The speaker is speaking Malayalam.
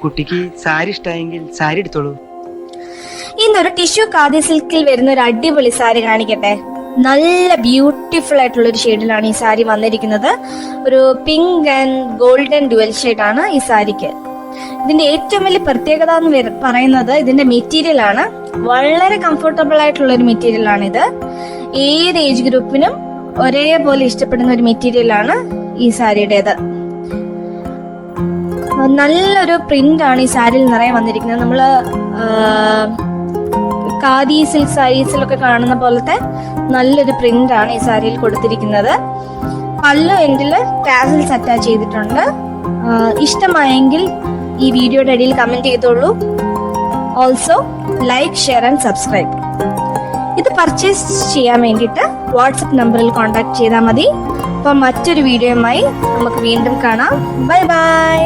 കുട്ടിക്ക് സാരി ഇഷ്ടമായെങ്കിൽ സാരി എടുത്തോളൂ. ഇന്നൊരു ടിഷ്യൂ ഖാദി സിൽക്കിൽ വരുന്ന ഒരു അടിപൊളി സാരി കാണിക്കട്ടെ. നല്ല ബ്യൂട്ടിഫുൾ ആയിട്ടുള്ള ഒരു ഷെയ്ഡിലാണ് ഈ സാരി വന്നിരിക്കുന്നത്. ഒരു പിങ്ക് ആൻഡ് ഗോൾഡൻ ഡുവൽ ഷെയ്ഡാണ് ഈ സാരിക്ക്. ഇതിന്റെ ഏറ്റവും വലിയ പ്രത്യേകത എന്ന് പറയുന്നത് ഇതിന്റെ മെറ്റീരിയൽ ആണ്. വളരെ കംഫർട്ടബിൾ ആയിട്ടുള്ള ഒരു മെറ്റീരിയൽ ആണ് ഇത്. ഏത് ഏജ് ഗ്രൂപ്പിനും ഒരേപോലെ ഇഷ്ടപ്പെടുന്ന ഒരു മെറ്റീരിയൽ ആണ് ഈ സാരിയുടേത്. നല്ലൊരു പ്രിന്റ് ആണ് ഈ സാരിയിൽ നിറയെ വന്നിരിക്കുന്നത്. നമ്മള് ഖാദി സിൽക്ക് സാരീസിലൊക്കെ കാണുന്ന പോലത്തെ നല്ലൊരു പ്രിന്റ് ആണ് ഈ സാരിയിൽ കൊടുത്തിരിക്കുന്നത്. പല്ലു എൻഡില് ടാസൽസ് അറ്റാച്ച് ചെയ്തിട്ടുണ്ട്. ഇഷ്ടമായെങ്കിൽ ഈ വീഡിയോയുടെ അടിയിൽ കമന്റ് ചെയ്തോളൂ. Also like, share and subscribe. ഇത് പർച്ചേസ് ചെയ്യാൻ വേണ്ടിയിട്ട് വാട്സപ്പ് നമ്പറിൽ കോൺടാക്ട് ചെയ്താൽ മതി. അപ്പം മറ്റൊരു വീഡിയോയുമായി നമുക്ക് വീണ്ടും കാണാം. Bye bye.